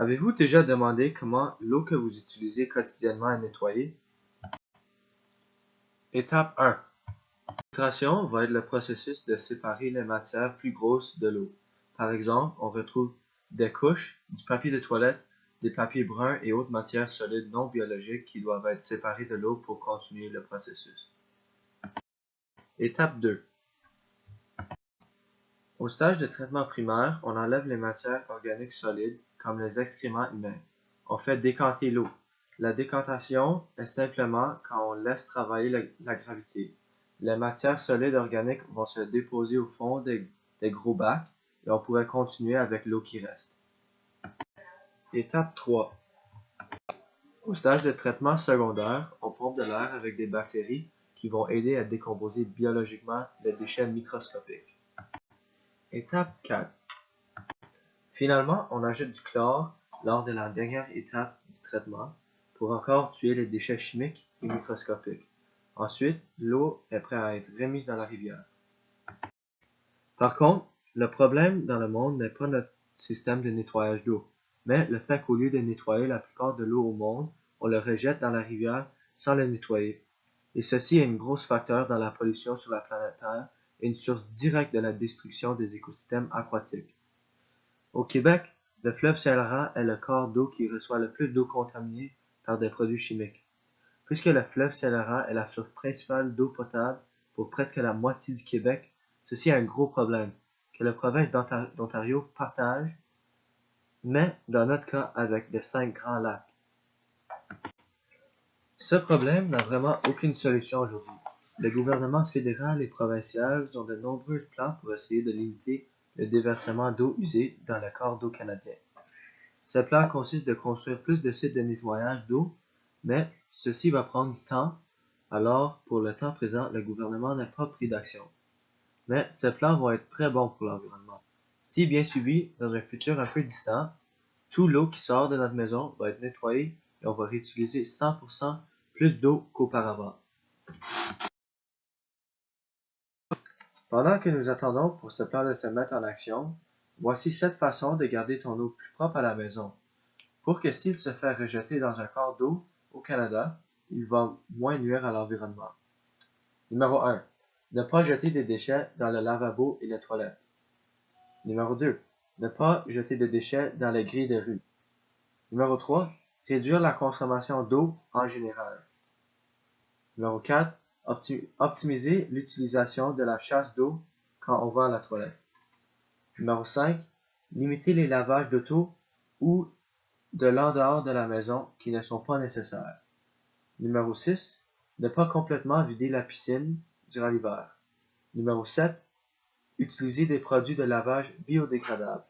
Avez-vous déjà demandé comment l'eau que vous utilisez quotidiennement est nettoyée? Étape 1. La filtration va être le processus de séparer les matières plus grosses de l'eau. Par exemple, on retrouve des couches, du papier de toilette, des papiers bruns et autres matières solides non biologiques qui doivent être séparées de l'eau pour continuer le processus. Étape 2. Au stage de traitement primaire, on enlève les matières organiques solides, comme les excréments humains. On fait décanter l'eau. La décantation est simplement quand on laisse travailler la gravité. Les matières solides organiques vont se déposer au fond des gros bacs et on pourrait continuer avec l'eau qui reste. Étape 3. Au stage de traitement secondaire, on pompe de l'air avec des bactéries qui vont aider à décomposer biologiquement les déchets microscopiques. Étape 4. Finalement, on ajoute du chlore lors de la dernière étape du traitement pour encore tuer les déchets chimiques et microscopiques. Ensuite, l'eau est prête à être remise dans la rivière. Par contre, le problème dans le monde n'est pas notre système de nettoyage d'eau, mais le fait qu'au lieu de nettoyer la plupart de l'eau au monde, on le rejette dans la rivière sans le nettoyer. Et ceci est un gros facteur dans la pollution sur la planète Terre et une source directe de la destruction des écosystèmes aquatiques. Au Québec, le fleuve Saint-Laurent est le corps d'eau qui reçoit le plus d'eau contaminée par des produits chimiques. Puisque le fleuve Saint-Laurent est la source principale d'eau potable pour presque la moitié du Québec, ceci est un gros problème que la province d'Ontario partage, mais dans notre cas avec de 5 grands lacs. Ce problème n'a vraiment aucune solution aujourd'hui. Le gouvernement fédéral et provincial ont de nombreux plans pour essayer de limiter le déversement d'eau usée dans le corps d'eau canadien. Ce plan consiste de construire plus de sites de nettoyage d'eau, mais ceci va prendre du temps, alors pour le temps présent, le gouvernement n'a pas pris d'action. Mais ces plans vont être très bons pour l'environnement. Si bien suivis, dans un futur un peu distant, toute l'eau qui sort de notre maison va être nettoyée et on va réutiliser 100% plus d'eau qu'auparavant. Pendant que nous attendons pour ce plan de se mettre en action, voici 7 façons de garder ton eau plus propre à la maison, pour que s'il se fait rejeter dans un corps d'eau au Canada, il va moins nuire à l'environnement. Numéro 1. Ne pas jeter des déchets dans le lavabo et les toilettes. Numéro 2. Ne pas jeter de déchets dans les grilles de rue. Numéro 3. Réduire la consommation d'eau en général. Numéro 4. Optimiser l'utilisation de la chasse d'eau quand on va à la toilette. Numéro 5. Limiter les lavages d'auto ou de l'en dehors de la maison qui ne sont pas nécessaires. Numéro 6. Ne pas complètement vider la piscine durant l'hiver. Numéro 7. Utiliser des produits de lavage biodégradables.